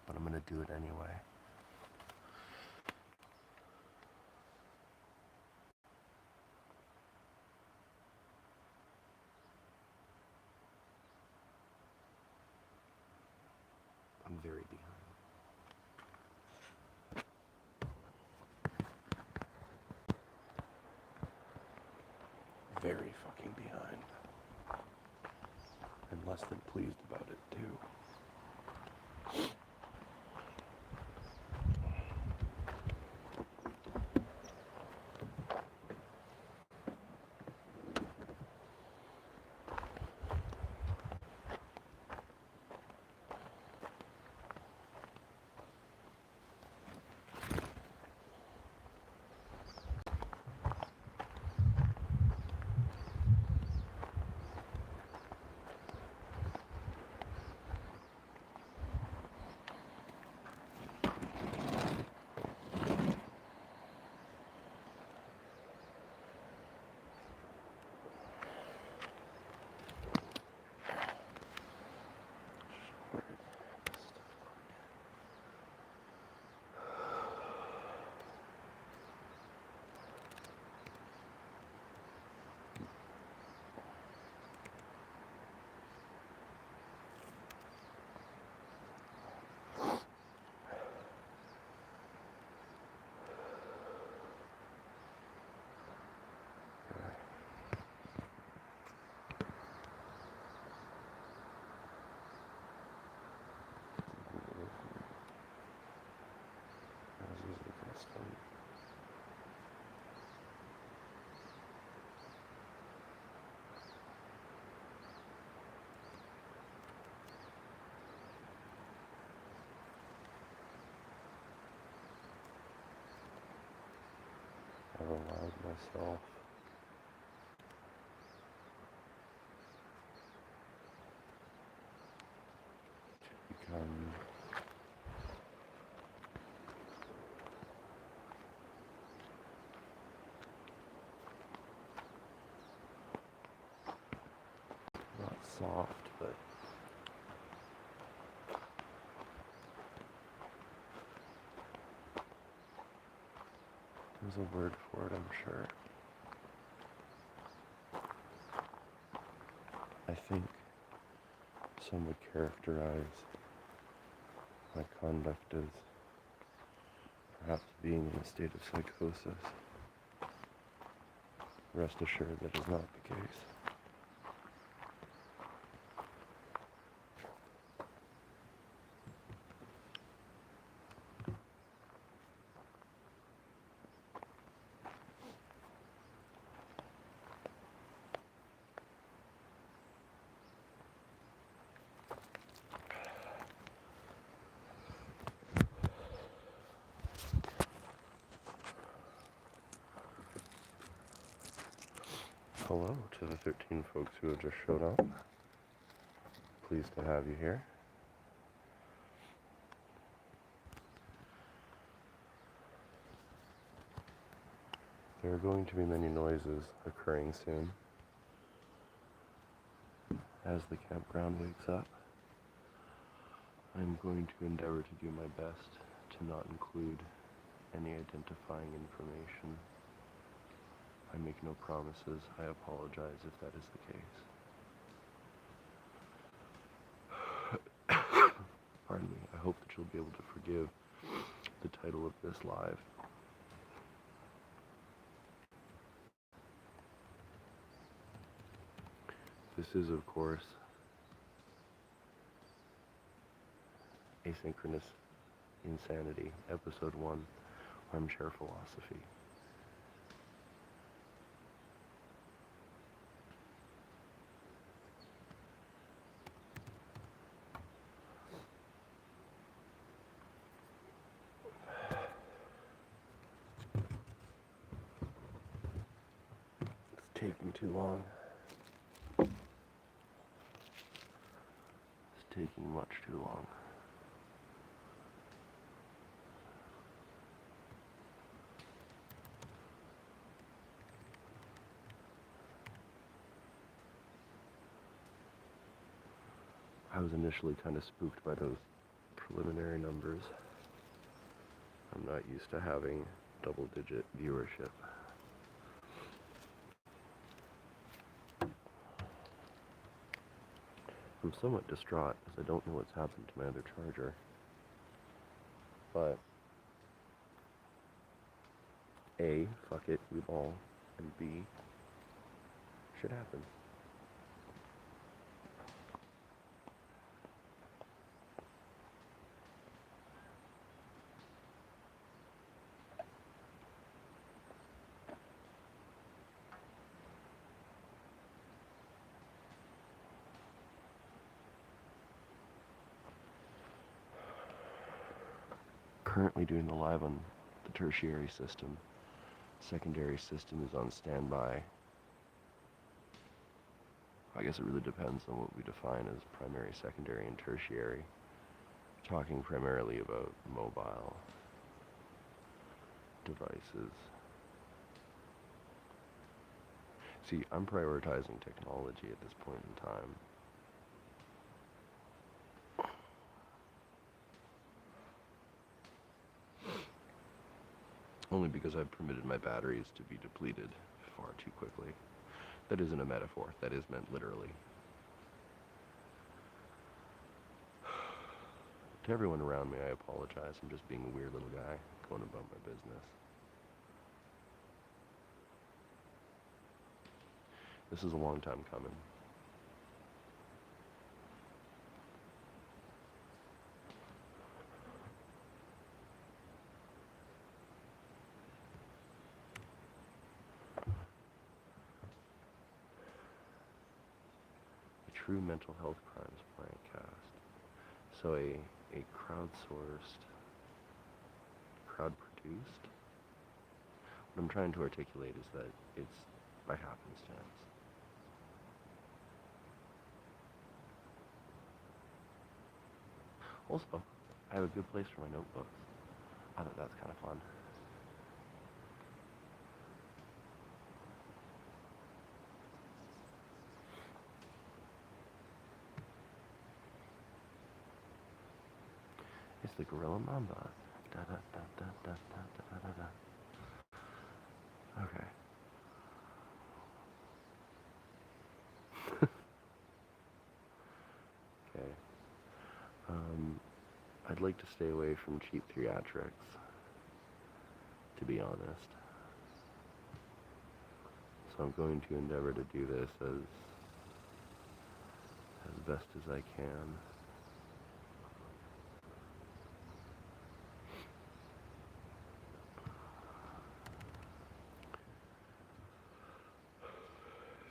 but I'm going to do it anyway. I'm very behind. Very fucking behind. And less than pleased about it, too. I've allowed myself to become not soft, but there's a word for it, I'm sure. I think some would characterize my conduct as perhaps being in a state of psychosis. Rest assured that is not the case. Hello to the 13 folks who have just showed up. Pleased to have you here. There are going to be many noises occurring soon as the campground wakes up. I'm going to endeavor to do my best to not include any identifying information. I make no promises. I apologize if that is the case. Pardon me. I hope that you'll be able to forgive the title of this live. This is, of course, Asynchronous Insanity, Episode 1, Armchair Philosophy. It's taking too long. It's taking much too long. I was initially kind of spooked by those preliminary numbers. I'm not used to having double-digit viewership. I'm somewhat distraught as I don't know what's happened to my other charger. But A, fuck it, we ball, and B, shit happens. Currently doing the live on the tertiary system. Secondary system is on standby. I guess it really depends on what we define as primary, secondary, and tertiary. We're talking primarily about mobile devices. See, I'm prioritizing technology at this point in time. Only because I've permitted my batteries to be depleted far too quickly. That isn't a metaphor, that is meant literally. To everyone around me, I apologize. I'm just being a weird little guy going about my business. This is a long time coming. True mental health crimes podcast. So a crowdsourced, crowd-produced. What I'm trying to articulate is that it's by happenstance. Also, I have a good place for my notebooks. I thought that's kind of fun. It's the gorilla mamba. Da da da da da da da da da. Okay. Okay. I'd like to stay away from cheap theatrics, to be honest. So I'm going to endeavor to do this as best as I can.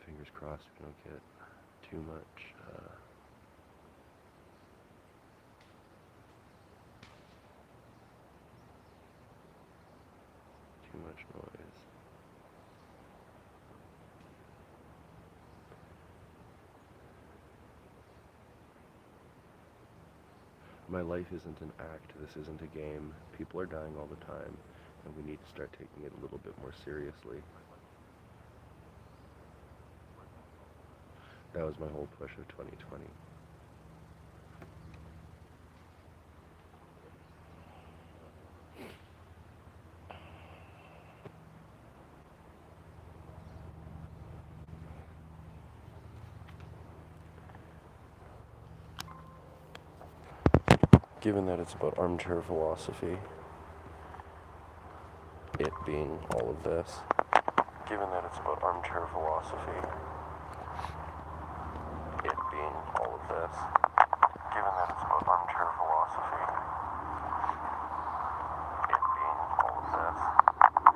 Fingers crossed we don't get too much noise. My life isn't an act, this isn't a game. People are dying all the time, and we need to start taking it a little bit more seriously. That was my whole push of 2020. Given that it's about armchair philosophy, it being all of this. Given that it's about armchair philosophy, it being all of this. Given that it's about armchair philosophy, it being all of this. Given that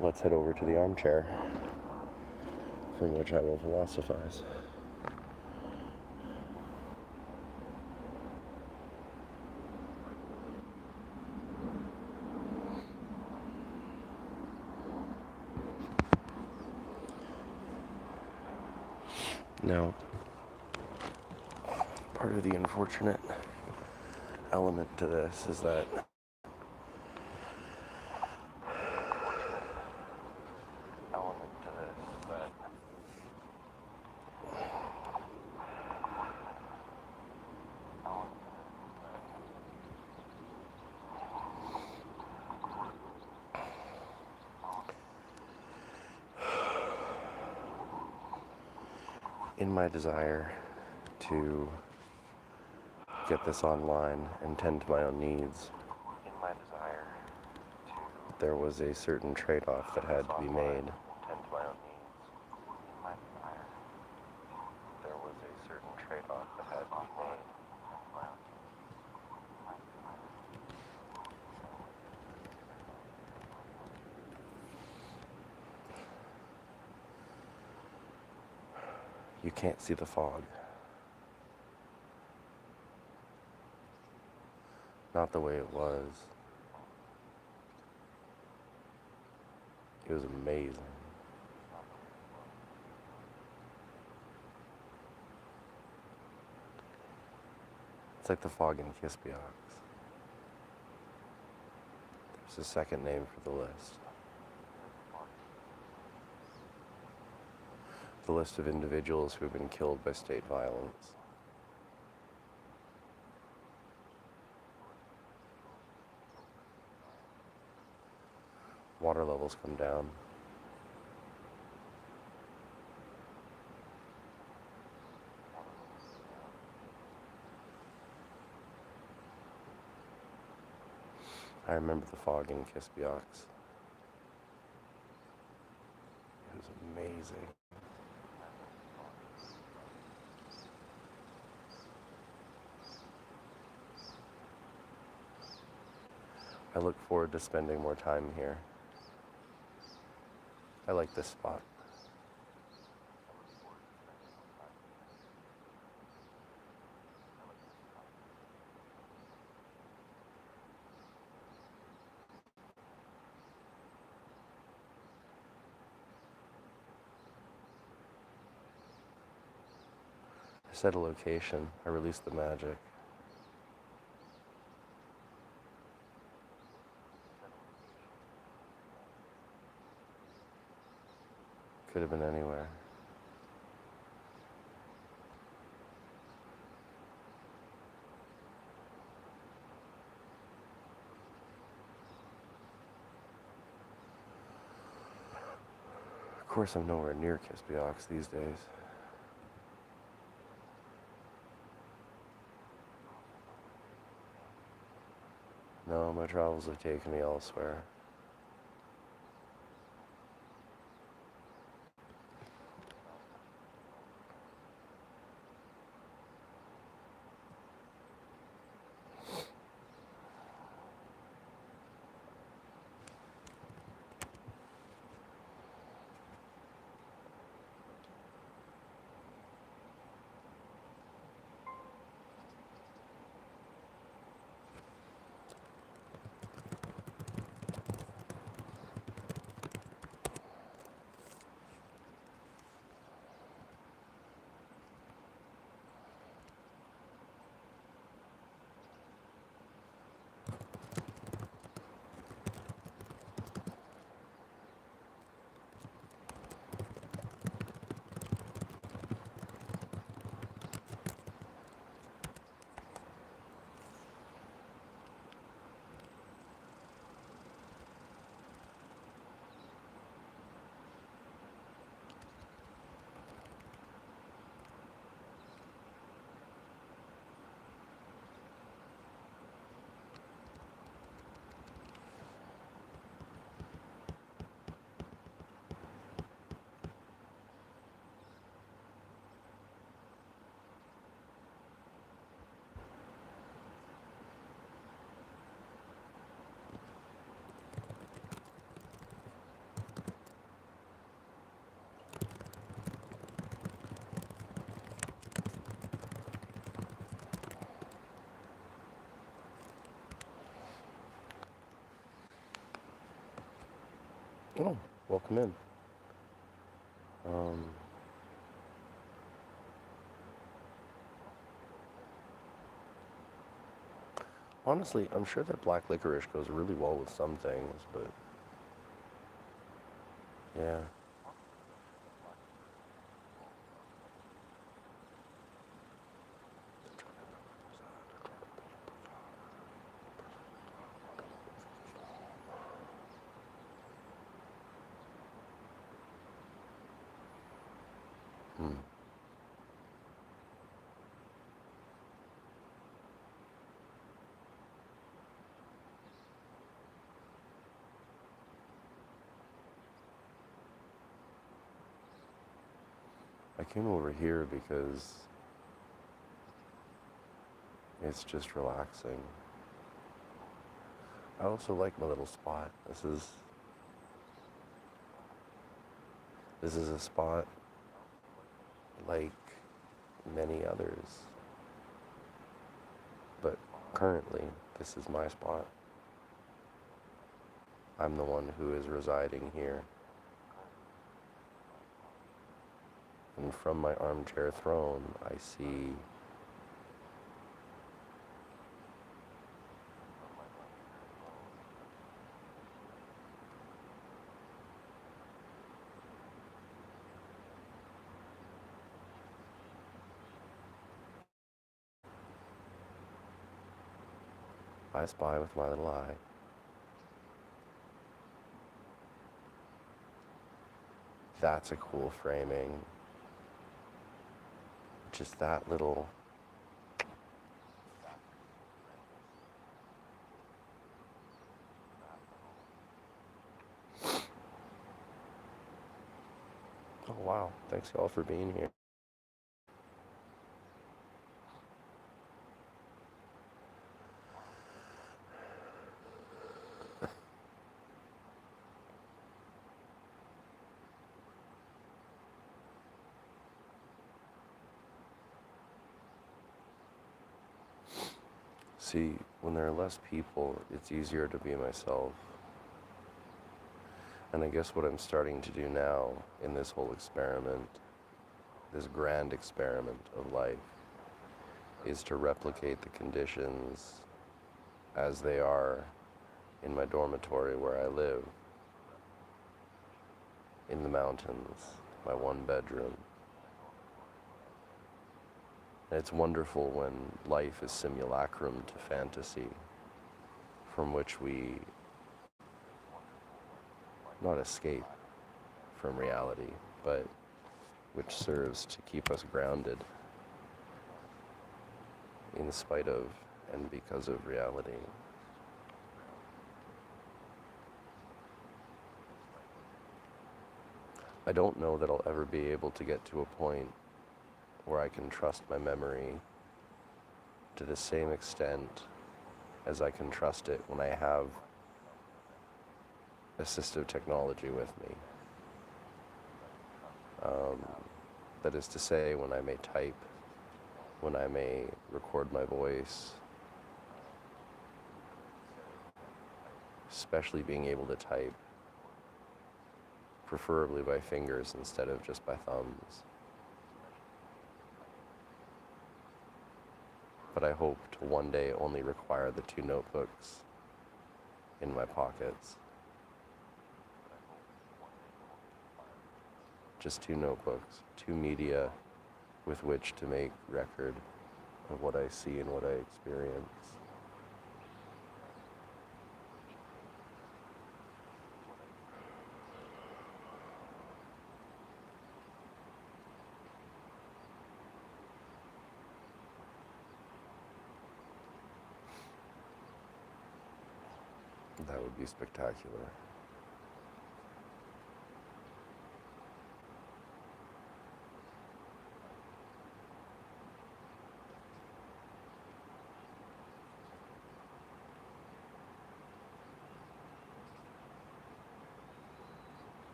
let's head over to the armchair, from which I will philosophize. Now, part of the unfortunate element to this is that in my desire to get this online and tend to my own needs, there was a certain trade-off that had to be made. You can't see the fog. Not the way it was. It was amazing. It's like the fog in Zbpndx044PTxx0. There's a second name for the list. The list of individuals who have been killed by state violence. Water levels come down. I remember the fog in Zbpndx044PTxx0. It was amazing. I look forward to spending more time here. I like this spot. I set a location. I release the magic. Could have been anywhere. Of course, I'm nowhere near Zbpndx044PTxx0 these days. No, my travels have taken me elsewhere. Oh, welcome in. Honestly, I'm sure that black licorice goes really well with some things, but yeah. Hmm. I came over here because it's just relaxing. I also like my little spot. This is a spot like many others, but currently this is my spot. I'm the one who is residing here. And from my armchair throne, I see I spy with my little eye. That's a cool framing. Just that little. Oh wow, thanks y'all for being here. See, when there are less people, it's easier to be myself. And I guess what I'm starting to do now in this whole experiment, this grand experiment of life, is to replicate the conditions as they are in my dormitory where I live, in the mountains, my one bedroom. And it's wonderful when life is simulacrum to fantasy, from which we not escape from reality, but which serves to keep us grounded in spite of and because of reality. I don't know that I'll ever be able to get to a point where I can trust my memory to the same extent as I can trust it when I have assistive technology with me. That is to say, when I may type, when I may record my voice, especially being able to type, preferably by fingers instead of just by thumbs. But I hope to one day only require the 2 notebooks in my pockets. Just 2 notebooks, 2 media with which to make record of what I see and what I experience. That would be spectacular.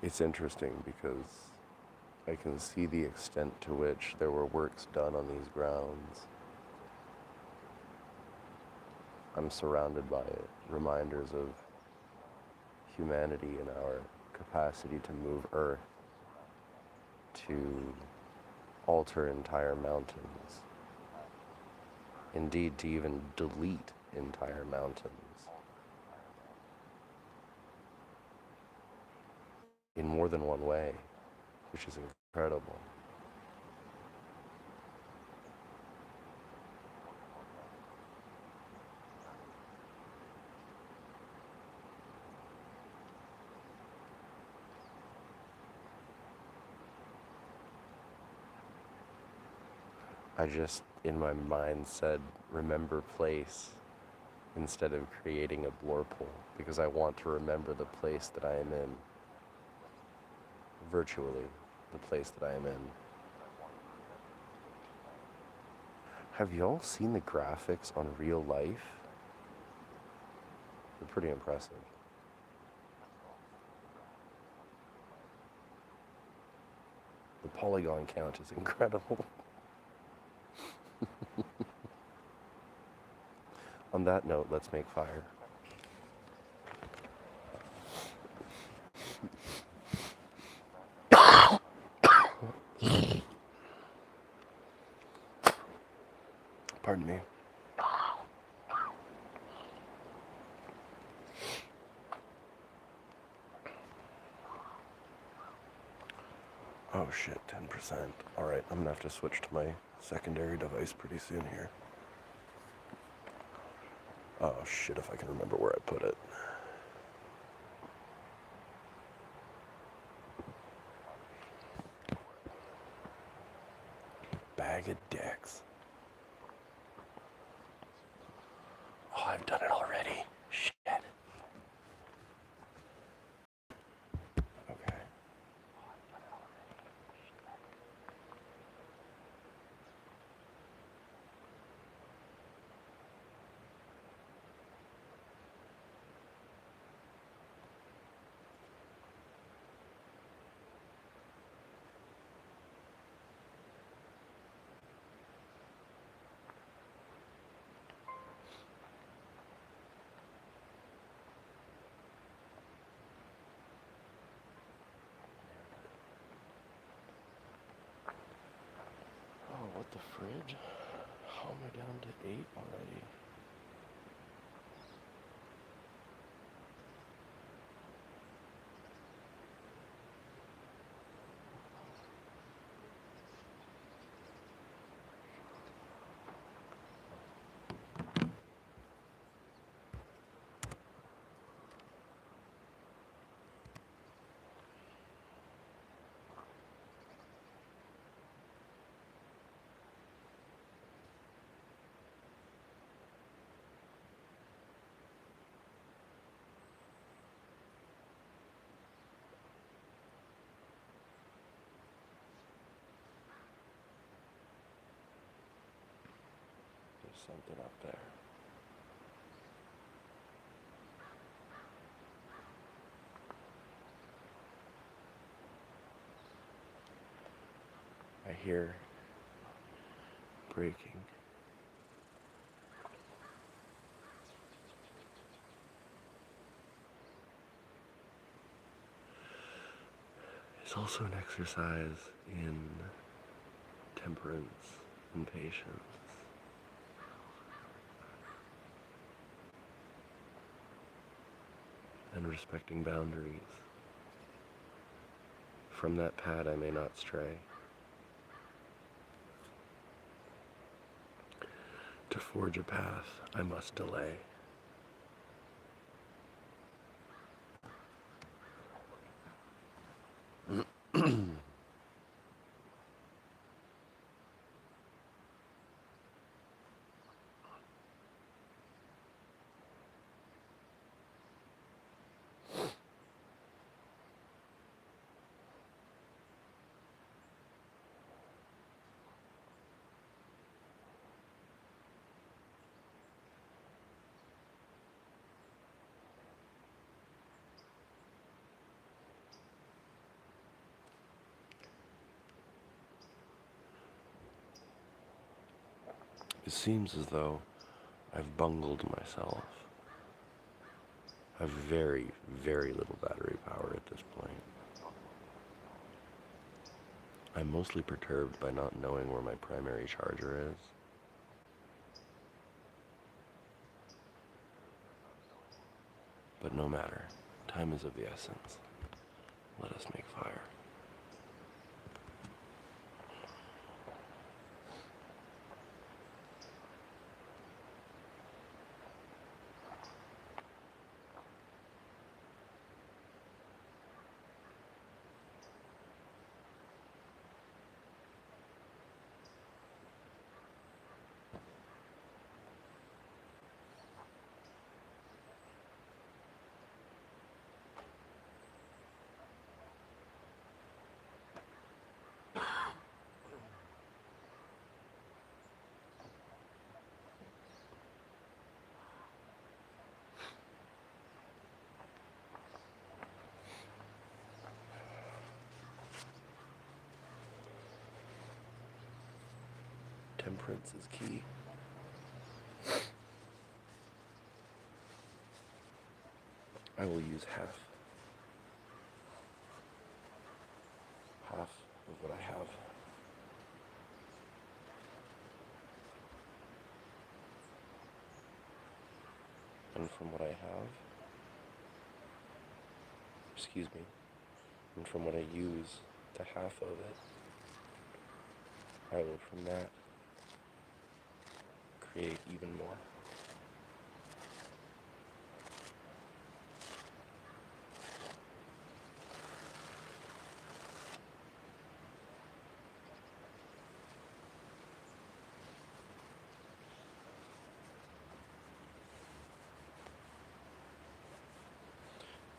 It's interesting because I can see the extent to which there were works done on these grounds. I'm surrounded by it, reminders of humanity and our capacity to move Earth, to alter entire mountains. Indeed, to even delete entire mountains. In more than one way, which is incredible. I just, in my mind, said, remember place, instead of creating a blorple, because I want to remember the place that I am in. Virtually, the place that I am in. Have y'all seen the graphics on real life? They're pretty impressive. The polygon count is incredible. On that note, let's make fire. Pardon me. Oh shit, 10%. Alright, I'm gonna have to switch to my secondary device pretty soon here. Oh shit, if I can remember where I put it. Bag of dicks. Oh, I've done it already. Shit. Okay. Oh, what the fridge? How am I down to 8 already? There's something up there. I hear breaking. It's also an exercise in temperance and patience. And respecting boundaries. From that pad I may not stray. To forge a path I must delay. It seems as though I've bungled myself. I have very, very little battery power at this point. I'm mostly perturbed by not knowing where my primary charger is. But no matter, time is of the essence. Let us make fire. Temperance is key. I will use half of what I have. And from what I have, and from what I use to half of it, I will from that create even more.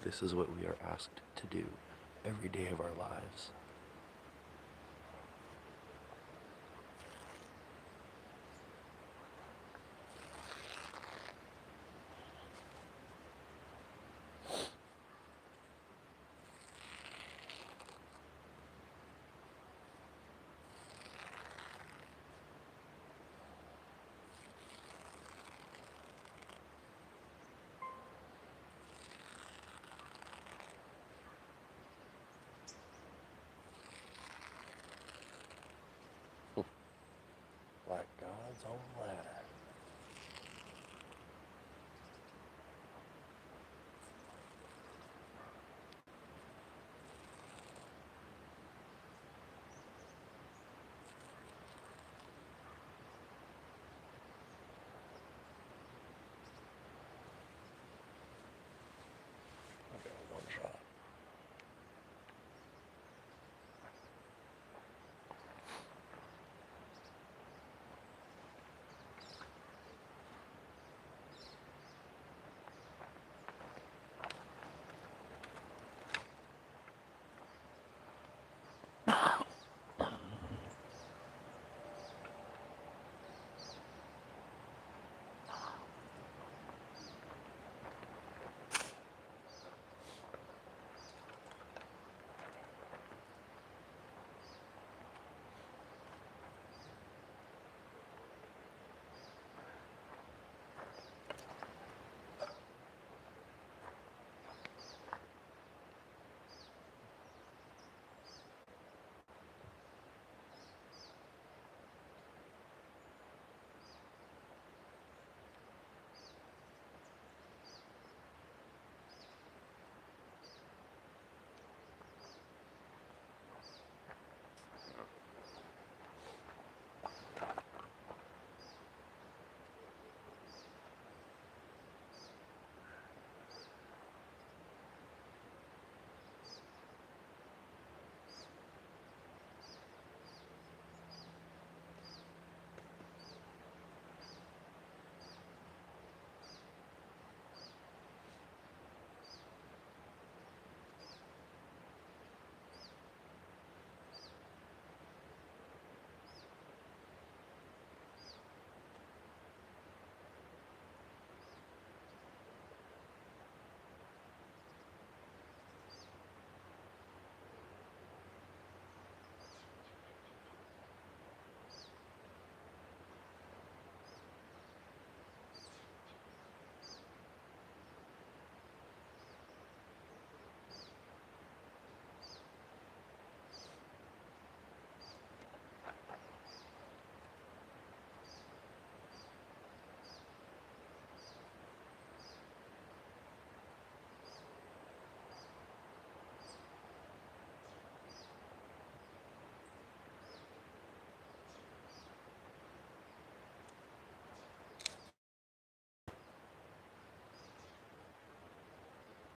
This is what we are asked to do every day of our lives.